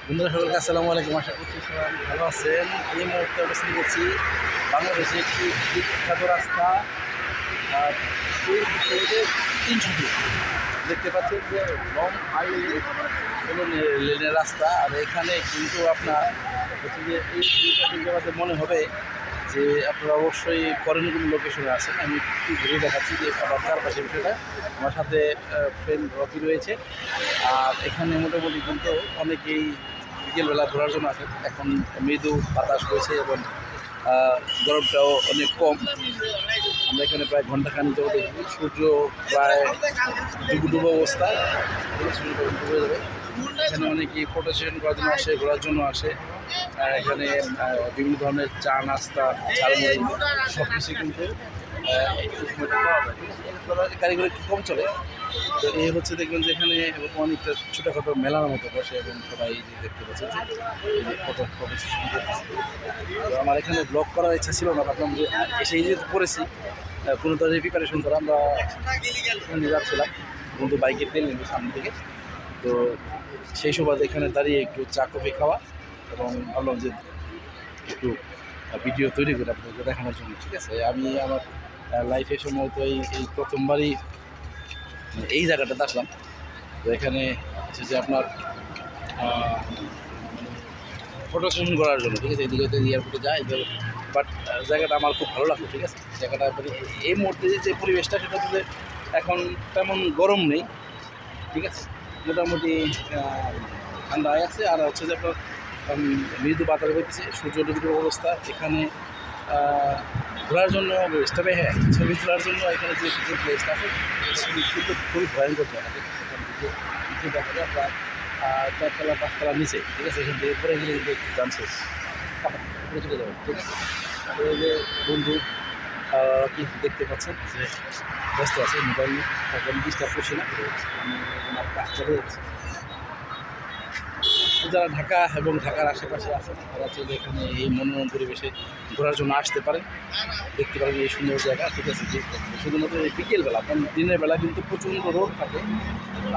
বন্ধুরা সকলকে আসসালামু আলাইকুম। আশা করছি সবাই ভালো আছেন। এই মুহূর্তে অবস্থান করছি বাংলাদেশে একটি বিখ্যাত রাস্তা 300 ফিট। দেখতে পাচ্ছেন যে লং হাইওয়ে হলো লেনের রাস্তা। আর এখানে কিন্তু আপনার হচ্ছে যে এই ভিউটা কিন্তু আমাদের মনে হবে যে আপনারা অবশ্যই ফরেন কোনো লোকেশনে আছেন। আমি একটু ঘুরে দেখাচ্ছি যে আমার চারপাশে বিষয়টা। আমার সাথে ফ্রেন্ড রকি রয়েছে। আর এখানে মোটামুটি কিন্তু অনেকেই বিকেলবেলা ঘোরার জন্য আসে। এখন মৃদু বাতাস রয়েছে এবং গরমটাও অনেক কম। আমরা এখানে প্রায় ঘন্টাখানি যাবো দেখি। সূর্য প্রায় ডুবো অবস্থা, সূর্য ডুবে যাবে। এখানে অনেকেই ফটো সেশন করার জন্য আসে, ঘোরার জন্য আসে। এখানে বিভিন্ন ধরনের চা, নাস্তা, ঝালমুড়ি সব কিছু কিন্তু গাড়িগুলো একটু কম চলে। তো এই হচ্ছে দেখবেন যে এখানে অনেকটা ছোটোখাটো মেলার মতো বসে এবং সবাই দেখতে পাচ্ছেন যে ফটো সেশন করতেছে। তো আমার এখানে ব্লগ করার ইচ্ছা ছিল না, ভাবলাম যে এসেই যেহেতু পড়েছি কোনো ধরনের প্রিপারেশন করা। আমরা এখানে যাচ্ছিলাম, বন্ধু বাইকে তেল নিল সামনে থেকে। তো সেই সুবাদে এখানে দাঁড়িয়ে একটু চা কফি খাওয়া এবং ভাবলাম যে একটু ভিডিও তৈরি করে আপনাদেরকে দেখানোর জন্য। ঠিক আছে, আমি আমার লাইফের সময় তো এই প্রথমবারই এই জায়গাটাতে আসলাম। তো এখানে হচ্ছে যে আপনার ফটো সেশন করার জন্য। ঠিক আছে, এদিকে এয়ারপোর্টে যায়, বাট জায়গাটা আমার খুব ভালো লাগলো। ঠিক আছে, জায়গাটা মানে এই মুহূর্তে যে পরিবেশটা সেটা হচ্ছে এখন তেমন গরম নেই। ঠিক আছে, মোটামুটি ঠান্ডা হয়ে আছে। আর হচ্ছে যে আপনার মৃদু বাতাস বইতেছে, সূর্য ডুবির অবস্থা। এখানে ঘোরার জন্য বেশ, তবে হ্যাঁ ছবি তোলার জন্য এখানে যে প্লেসটা আছে কিন্তু খুবই ভয়ঙ্কর জায়গা। দেখা যায় প্রায় 4তলা 5তলার নিচে। ঠিক আছে, এখান থেকে পরে গেলে কিন্তু চান্সেস চলে যাবে। ঠিক আছে, তো এই যে বন্ধু কি দেখতে পাচ্ছেন যে ব্যস্ত আছে, মোবাইল নিয়ে ডিস্টার্ব করছি না, আমি আমার কাজ চলে যাচ্ছে। যারা ঢাকা এবং ঢাকার আশেপাশে আছেন তারা চাইলে এখানে এই মনোরম পরিবেশে ঘোরার জন্য আসতে পারেন, দেখতে পারেন এই সুন্দর জায়গা। ঠিক আছে, শুধুমাত্র এই বিকেলবেলা, কারণ দিনের বেলা কিন্তু প্রচণ্ড রোদ থাকে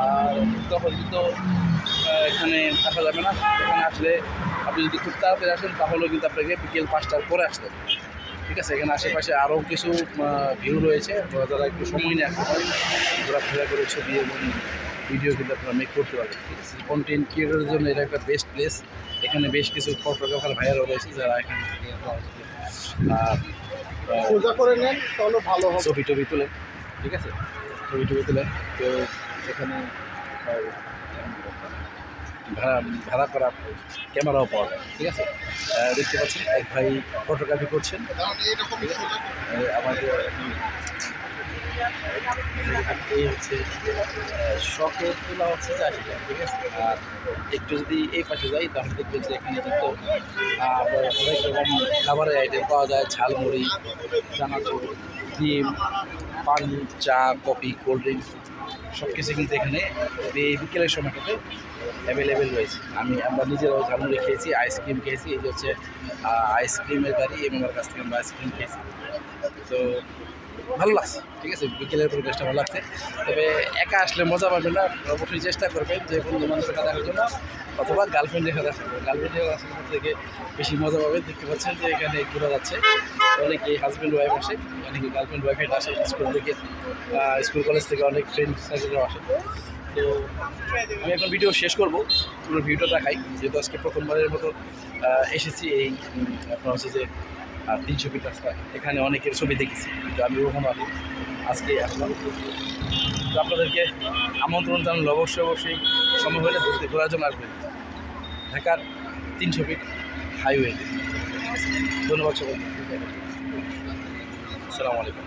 আর তখন কিন্তু এখানে আসা যাবে না। এখানে আসলে আপনি যদি খুব তাড়াতাড়ি আসেন তাহলেও কিন্তু আপনাকে বিকেল 5টার পরে আসতে হবে। ঠিক আছে, এখানে আশেপাশে আরও কিছু ভিউ রয়েছে, যারা একটু সময় নিয়ে আসতে পারেন ঘোরাফেরা করে ছবি এবং ভিডিও কিন্তু আপনারা মেক করতে পারবেন। ঠিক আছে, কন্টেন্ট ক্রিয়েটরের জন্য এটা একটা বেস্ট প্লেস। এখানে বেশ কিছু ফটোগ্রাফার ভাইয়ারও রয়েছে যারা এখানে পূজা করে নেন তাহলে ভালো হবে, ছবি টবি তোলেন। ঠিক আছে, ছবি টবি তোলেন। তো এখানে ভাড়া করা ক্যামেরাও পাওয়া যায়। ঠিক আছে, দেখতে পাচ্ছেন এক ভাই ফটোগ্রাফি করছেন। আমাদের এই হচ্ছে শখের তোলা হচ্ছে 80 টাকা। ঠিক আছে, আর একটু যদি এই পাশে যাই তাহলে দেখবেন যে এখানে কিন্তু অনেক রকম খাবারের আইটেম পাওয়া যায়, ঝালমুড়ি, চানাচুর, ডিম, পানি, চা, কফি, কোল্ড ড্রিঙ্কস সব কিছু কিন্তু এখানে এই বিকেলের সময়টাতে অ্যাভেলেবেল রয়েছে। আমরা নিজেরাও ঝালমুড়ি খেয়েছি, আইসক্রিম খেয়েছি। এই যে হচ্ছে আইসক্রিমের গাড়ি এবং আমার কাছ থেকে আমরা আইসক্রিম খেয়েছি। তো ভালো লাগছে। ঠিক আছে, বিকেলের পরিবেশটা ভালো লাগছে। তবে একা আসলে মজা পাবেন না, অবশ্যই চেষ্টা করবেন যে বন্ধু বান্ধবের সাথে দেখার জন্য, অথবা গার্লফ্রেন্ডের সাথে আসতে পারবেন। গার্লফ্রেন্ডের সাথে থেকে বেশি মজা পাবেন। দেখতে পাচ্ছেন যে এখানে ঘোরা যাচ্ছে, অনেকে হাজব্যান্ড ওয়াইফ আসে, অনেকে গার্লফ্রেন্ড ওয়াইফের আসে, স্কুল থেকে স্কুল কলেজ থেকে অনেক ফ্রেন্ড সার্কেলও আসে। তো আমি এখন ভিডিও শেষ করবো, পুরো ভিডিওটা দেখাই, যেহেতু আজকে প্রথমবারের মতো এসেছি এই আপনার হচ্ছে যে 300 ফিট রাস্তা। এখানে অনেকের ছবি দেখেছি কিন্তু আমি ওখানে আজকে আসলাম। তো আপনাদেরকে আমন্ত্রণ জানালে অবশ্যই সময় হলে ঘোরার জন্য আসবেন ঢাকার 300 ফিট হাইওয়েতে। ধন্যবাদ সবাই, আসসালামু আলাইকুম।